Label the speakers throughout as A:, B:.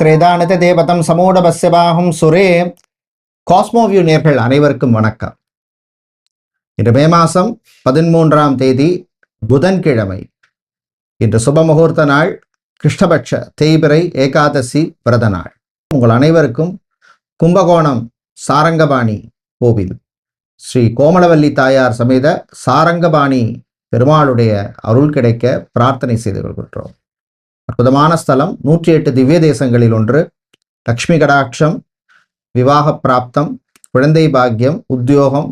A: திரேதானித தேவதம் சமூடபஸ்யபாகும் சுரே. Cosmoview நேர்கள் அனைவருக்கும் வணக்கம். இன்று மே மாதம் 13ஆம் தேதி புதன்கிழமை. இன்று சுப முகூர்த்த நாள், கிருஷ்ணபட்ச தேய்பிறை ஏகாதசி விரத நாள். உங்கள் அனைவருக்கும் கும்பகோணம் சாரங்கபாணி கோவில் ஸ்ரீ கோமலவல்லி தாயார் சமேத சாரங்கபாணி பெருமாளுடைய அருள் கிடைக்க பிரார்த்தனை செய்து கொள்கின்றோம். அற்புதமான ஸ்தலம், 108 திவ்ய தேசங்களில் ஒன்று. லக்ஷ்மி கடாட்சம், விவாக பிராப்தம், குழந்தை பாக்கியம், உத்தியோகம்,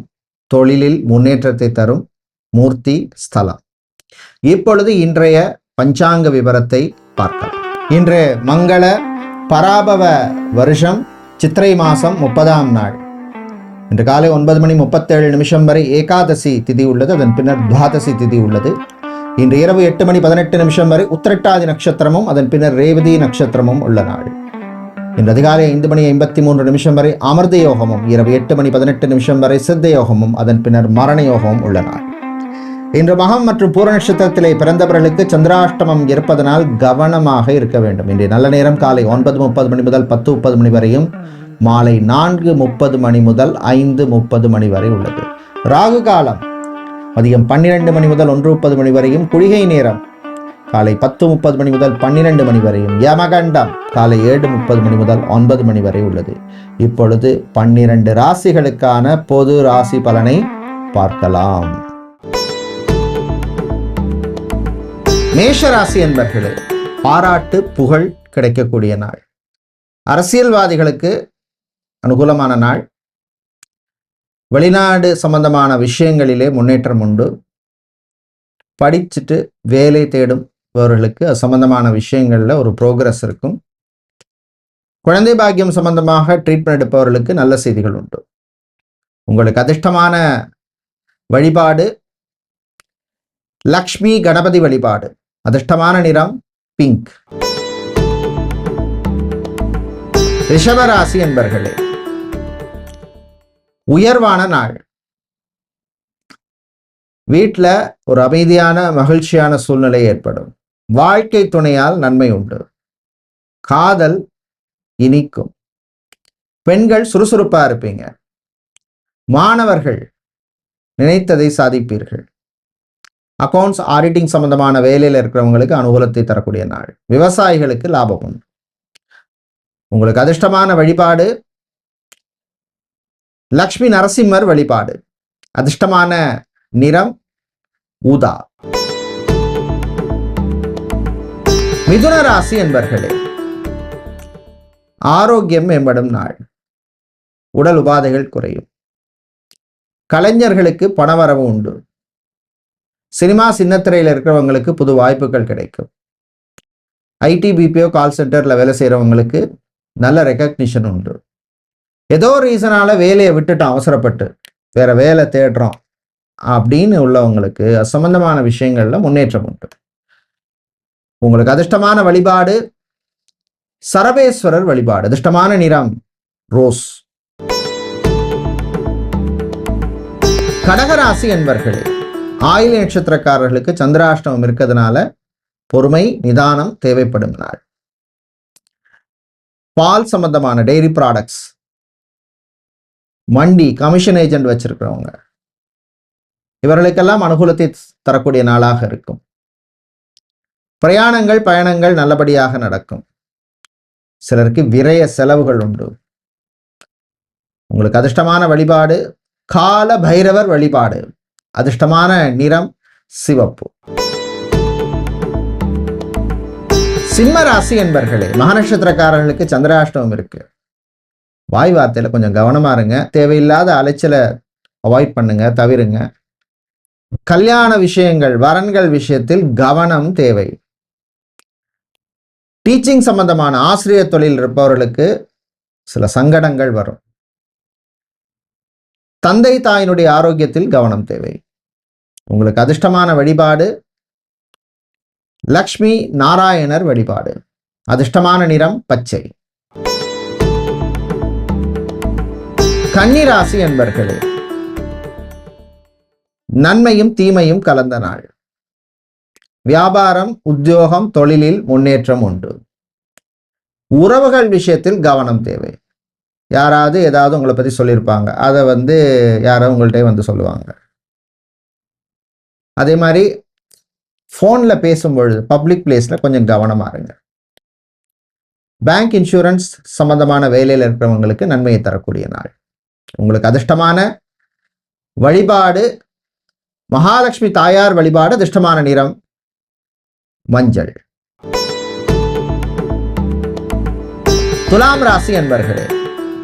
A: தொழிலில் முன்னேற்றத்தை தரும் மூர்த்தி ஸ்தலம். இப்பொழுது இன்றைய பஞ்சாங்க விவரத்தை பார்க்கலாம். இன்று மங்கள பராபவ வருஷம் சித்திரை மாதம் 30ஆம் நாள். இன்று காலை 9:37 வரை ஏகாதசி திதி உள்ளது. அதன் பின்னர் துவாதசி திதி உள்ளது. இன்று இரவு 8:18 வரை உத்திரட்டாதி நட்சத்திரமும் அதன் பின்னர் ரேவதி நட்சத்திரமும் உள்ள நாள். இன்று அதிகாலை 5:53 வரை அமிர்த யோகமும், இரவு 8:18 வரை சித்த யோகமும், அதன் பின்னர் மரண யோகமும் உள்ள நாள். இன்று மகம் மற்றும் பூர நட்சத்திரத்திலே பிறந்தவர்களுக்கு சந்திராஷ்டமம் இருப்பதனால் கவனமாக இருக்க வேண்டும். இன்றைய நல்ல நேரம் காலை 9:30 முதல் 10:30 வரையும், மாலை 4:30 முதல் 5:30 வரை உள்ளது. ராகு காலம் மதியம் 12 முதல் 1:30 வரையும், குளிகை நேரம் காலை 10:30 முதல் 12 வரையும், யமகண்டம் காலை 7:30 முதல் 9 வரை உள்ளது. இப்பொழுது 12 ராசிகளுக்கான பொது ராசி பலனை பார்க்கலாம். மேஷ ராசி என்பர்களே, பாராட்டு புகழ் கிடைக்கக்கூடிய நாள். அரசியல்வாதிகளுக்கு அனுகூலமான நாள். வெளிநாடு சம்பந்தமான விஷயங்களிலே முன்னேற்றம் உண்டு. படிச்சுட்டு வேலை தேடுபவர்களுக்கு அது சம்பந்தமான விஷயங்கள்ல ஒரு ப்ரோக்ரஸ் இருக்கும். குழந்தை பாக்கியம் சம்பந்தமாக ட்ரீட்மெண்ட் எடுப்பவர்களுக்கு நல்ல செய்திகள் உண்டு. உங்களுக்கு அதிர்ஷ்டமான வழிபாடு லக்ஷ்மி கணபதி வழிபாடு. அதிர்ஷ்டமான நிறம் பிங்க். ரிஷபராசி என்பர்களே, உயர்வான நாள். வீட்டில் ஒரு அமைதியான மகிழ்ச்சியான சூழ்நிலை ஏற்படும். வாழ்க்கை துணையால் நன்மை உண்டு. காதல் இனிக்கும். பெண்கள் சுறுசுறுப்பா இருப்பீங்க. மாணவர்கள் நினைத்ததை சாதிப்பீர்கள். அக்கௌண்ட்ஸ் ஆடிட்டிங் சம்பந்தமான வேலையில் இருக்கிறவங்களுக்கு அனுகூலத்தை தரக்கூடிய நாள். விவசாயிகளுக்கு லாபம் உண்டு. உங்களுக்கு அதிர்ஷ்டமான வழிபாடு லக்ஷ்மி நரசிம்மர் வழிபாடு. அதிர்ஷ்டமான நிறம் ஊதா. மிதுன ராசி என்பர்களே, ஆரோக்கியம் மேம்படும் நாள். உடல் உபாதைகள் குறையும். கலைஞர்களுக்கு பணவரவு உண்டு. சினிமா சின்னத்திரையில் இருக்கிறவங்களுக்கு புது வாய்ப்புகள் கிடைக்கும். ஐடி பிபிஓ கால் சென்டர்ல வேலை செய்யறவங்களுக்கு நல்ல ரெகக்னிஷன் உண்டு. ஏதோ ரீசனால வேலையை விட்டுட்டு அவசரப்பட்டு வேற வேலை தேடுறோம் அப்படின்னு உள்ளவங்களுக்கு அசம்பந்தமான விஷயங்கள்ல முன்னேற்றம் உண்டு. உங்களுக்கு அதிர்ஷ்டமான வழிபாடு சரபேஸ்வரர் வழிபாடு. அதிர்ஷ்டமான நிறம் ரோஸ். கடகராசி என்பர்களே, ஆயில நட்சத்திரக்காரர்களுக்கு சந்திராஷ்டமம் இருக்கிறதுனால பொறுமை நிதானம் தேவைப்படும் நாள். பால் சம்பந்தமான டெய்ரி ப்ராடக்ட்ஸ், மண்டி, கமிஷன் ஏஜென்ட் வச்சிருக்கிறவங்க, இவர்களுக்கெல்லாம் அனுகூலத்தை தரக்கூடிய நாளாக இருக்கும். பிரயாணங்கள் பயணங்கள் நல்லபடியாக நடக்கும். சிலருக்கு விரய செலவுகள் உண்டு. உங்களுக்கு அதிர்ஷ்டமான வழிபாடு கால பைரவர் வழிபாடு. அதிர்ஷ்டமான நிறம் சிவப்பு. சிம்ம ராசி என்பர்களே, மக நட்சத்திரக்காரர்களுக்கு சந்திராஷ்டமம் இருக்கு. வாய் வார்த்தையில கொஞ்சம் கவனமா இருங்க. தேவையில்லாத அலைச்சலை அவாய்ட் பண்ணுங்க, தவிருங்க. கல்யாண விஷயங்கள் வரன்கள் விஷயத்தில் கவனம் தேவை. டீச்சிங் சம்பந்தமான ஆசிரியர் தொழில் இருப்பவர்களுக்கு சில சங்கடங்கள் வரும். தந்தை தாயினுடைய ஆரோக்கியத்தில் கவனம் தேவை. உங்களுக்கு அதிர்ஷ்டமான வழிபாடு லக்ஷ்மி நாராயணர் வழிபாடு. அதிர்ஷ்டமான நிறம் பச்சை. கன்னிராசி என்பர்களே, நன்மையும் தீமையும் கலந்த நாள். வியாபாரம் உத்தியோகம் தொழிலில் முன்னேற்றம் உண்டு. உறவுகள் விஷயத்தில் கவனம் தேவை. யாராவது ஏதாவது உங்களை பற்றி சொல்லியிருப்பாங்க, அதை யாரோ உங்கள்கிட்ட சொல்லுவாங்க. அதே மாதிரி ஃபோனில் பேசும்பொழுது பப்ளிக் பிளேஸில் கொஞ்சம் கவனமாக இருங்க. பேங்க் இன்சூரன்ஸ் சம்பந்தமான வேலையில் இருக்கிறவங்களுக்கு நன்மையை தரக்கூடிய நாள். உங்களுக்கு அதிர்ஷ்டமான வழிபாடு மகாலட்சுமி தாயார் வழிபாடு. அதிர்ஷ்டமான நிறம் மஞ்சள். துலாம் ராசி அன்பர்களே,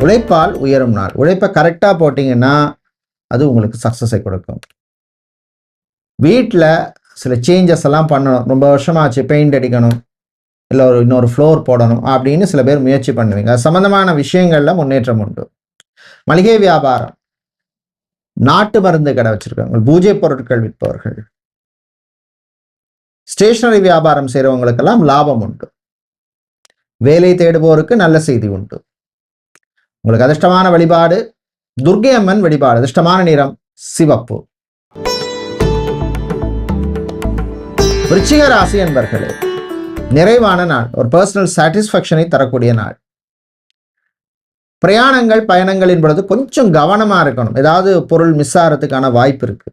A: உழைப்பால் உயரும் நாள். உழைப்பை கரெக்டாக போட்டிங்கன்னா அது உங்களுக்கு சக்ஸஸை கொடுக்கும். வீட்டில் சில சேஞ்சஸ் எல்லாம் பண்ணணும். ரொம்ப வருஷமாச்சு, பெயிண்ட் அடிக்கணும், இல்லை இன்னொரு ஃப்ளோர் போடணும் அப்படின்னு சில பேர் முயற்சி பண்ணுவீங்க. அது சம்பந்தமான விஷயங்களில் முன்னேற்றம் உண்டு. மளிகை வியாபாரம், நாட்டு மருந்து கடை வச்சிருக்கவங்க, பூஜை பொருட்கள் விற்பவர்கள், ஸ்டேஷனரி வியாபாரம் செய்கிறவங்களுக்கெல்லாம் லாபம் உண்டு. வேலை தேடுபவருக்கு நல்ல செய்தி உண்டு. உங்களுக்கு அதிர்ஷ்டமான வழிபாடு துர்க்கை அம்மன் வழிபாடு. அதிர்ஷ்டமான நிறம் சிவப்பு. விருச்சிக ராசி என்பர்களே, நிறைவான நாள். ஒரு பர்சனல் சாட்டிஸ்ஃபேக்ஷனை தரக்கூடிய நாள். பிரயாணங்கள் பயணங்களின் பொழுது கொஞ்சம் கவனமா இருக்கணும். ஏதாவது பொருள் மிஸ் ஆகிறதுக்கான வாய்ப்பு இருக்கு.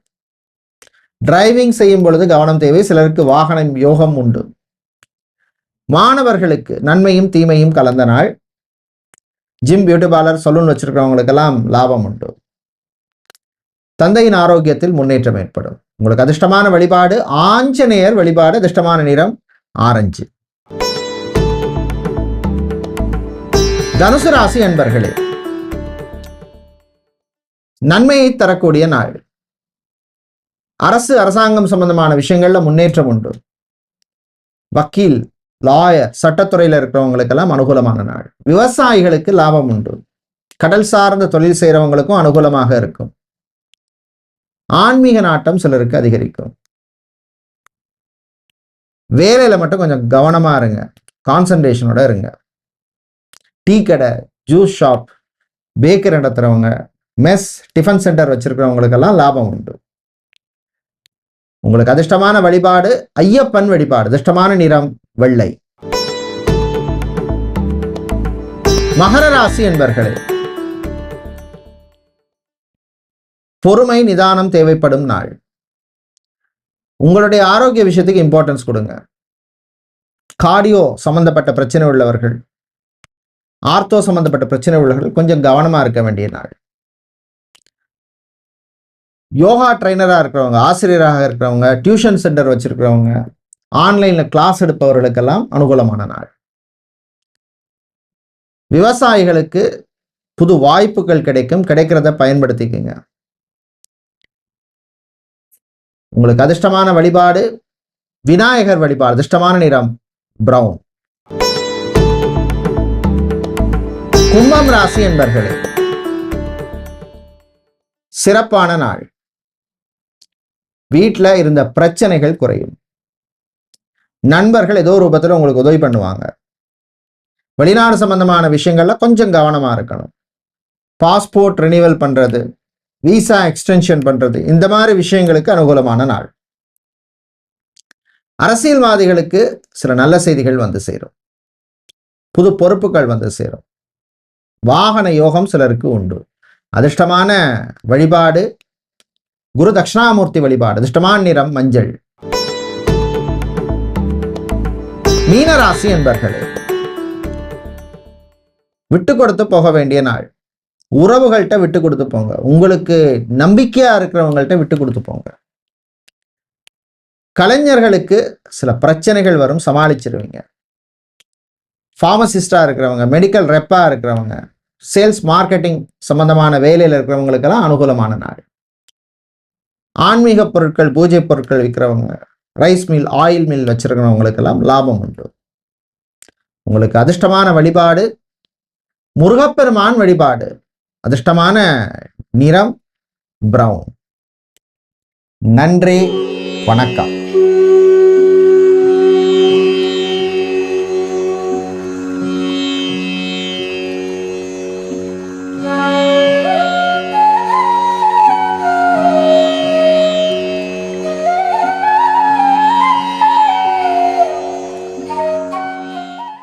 A: டிரைவிங் செய்யும் பொழுது கவனம் தேவை. சிலருக்கு வாகனம் யோகம் உண்டு. மாணவர்களுக்கு நன்மையும் தீமையும் கலந்த நாள். ஜிம், பியூட்டி பார்லர், சலூன் வச்சிருக்கிறவங்களுக்கெல்லாம் லாபம் உண்டு. தந்தையின் ஆரோக்கியத்தில் முன்னேற்றம் ஏற்படும். உங்களுக்கு அதிர்ஷ்டமான வழிபாடு ஆஞ்சநேயர் வழிபாடு. அதிர்ஷ்டமான நிறம் ஆரஞ்சு. தனுசு ராசி அன்பர்களே, நன்மையை தரக்கூடிய நாள். அரசாங்கம் சம்பந்தமான விஷயங்கள்ல முன்னேற்றம் உண்டு. வக்கீல், லாயர், சட்டத்துறையில் இருக்கிறவங்களுக்கெல்லாம் அனுகூலமான நாள். விவசாயிகளுக்கு லாபம் உண்டு. கடல் சார்ந்த தொழில் செய்கிறவங்களுக்கும் அனுகூலமாக இருக்கும். ஆன்மீக நாட்டம் சிலருக்கு அதிகரிக்கும். வேலையில மட்டும் கொஞ்சம் கவனமா இருங்க, கான்சன்ட்ரேஷனோட இருங்க. டீ கடை, ஜூஸ் ஷாப், பேக்கரி நடத்துறவங்க, மெஸ், டிஃபன் சென்டர் வச்சிருக்கிறவங்களுக்கெல்லாம் லாபம் உண்டு. உங்களுக்கு அதிர்ஷ்டமான வழிபாடு ஐயப்பன் வழிபாடு. அதிர்ஷ்டமான நிறம் வெள்ளை. மகர ராசி என்பர்களே, பொறுமை நிதானம் தேவைப்படும் நாள். உங்களுடைய ஆரோக்கிய விஷயத்துக்கு இம்பார்ட்டன்ஸ் கொடுங்க. கார்டியோ சம்பந்தப்பட்ட பிரச்சனை உள்ளவர்கள், ஆர்த்தோ சம்பந்தப்பட்ட பிரச்சனை உள்ளவர்கள் கொஞ்சம் கவனமா இருக்க வேண்டிய நாள். யோகா ட்ரைனராக இருக்கிறவங்க, ஆசிரியராக இருக்கிறவங்க, டியூஷன் சென்டர் வச்சிருக்கிறவங்க, ஆன்லைன்ல கிளாஸ் எடுப்பவர்களுக்கெல்லாம் அனுகூலமான நாள். விவசாயிகளுக்கு புது வாய்ப்புகள் கிடைக்கும். கிடைக்கிறத பயன்படுத்திக்கங்க. உங்களுக்கு அதிர்ஷ்டமான வழிபாடு விநாயகர் வழிபாடு. அதிர்ஷ்டமான நிறம் பிரவுன். கும்பம் ராசி என்பர்களே, சிறப்பான நாள். வீட்டில் இருந்த பிரச்சனைகள் குறையும். நண்பர்கள் ஏதோ ரூபத்தில் உங்களுக்கு உதவி பண்ணுவாங்க. வெளிநாடு சம்பந்தமான விஷயங்கள்ல கொஞ்சம் கவனமா இருக்கணும். பாஸ்போர்ட் ரினிவல் பண்றது, விசா எக்ஸ்டென்ஷன் பண்றது, இந்த மாதிரி விஷயங்களுக்கு அனுகூலமான நாள். அரசியல்வாதிகளுக்கு சில நல்ல செய்திகள் வந்து சேரும். புது பொறுப்புகள் வந்து சேரும். வாகன யோகம் சிலருக்கு உண்டு. அதிர்ஷ்டமான வழிபாடு குரு தட்சிணாமூர்த்தி வழிபாடு. அதிர்ஷ்டமான நிறம் மஞ்சள். மீனராசி என்பர்களே, விட்டு கொடுத்து போக வேண்டிய நாள். உறவுகள்கிட்ட விட்டு கொடுத்து போங்க. உங்களுக்கு நம்பிக்கையா இருக்கிறவங்கள்ட்ட விட்டு கொடுத்து போங்க. கலைஞர்களுக்கு சில பிரச்சனைகள் வரும், சமாளிச்சிருவீங்க. ஃபார்மசிஸ்டா இருக்கிறவங்க, மெடிக்கல் ரெப்பா இருக்கிறவங்க, சேல்ஸ் மார்க்கெட்டிங் சம்பந்தமான வேலையில் இருக்கிறவங்களுக்கெல்லாம் அனுகூலமான நாள். ஆன்மீக பொருட்கள், பூஜை பொருட்கள் விற்கிறவங்க, ரைஸ் மில், ஆயில் மில் வச்சிருக்கிறவங்களுக்கெல்லாம் லாபம் உண்டு. உங்களுக்கு அதிர்ஷ்டமான வழிபாடு முருகப்பெருமான் வழிபாடு. அதிர்ஷ்டமான நிறம் பிரவுன். நன்றி, வணக்கம்.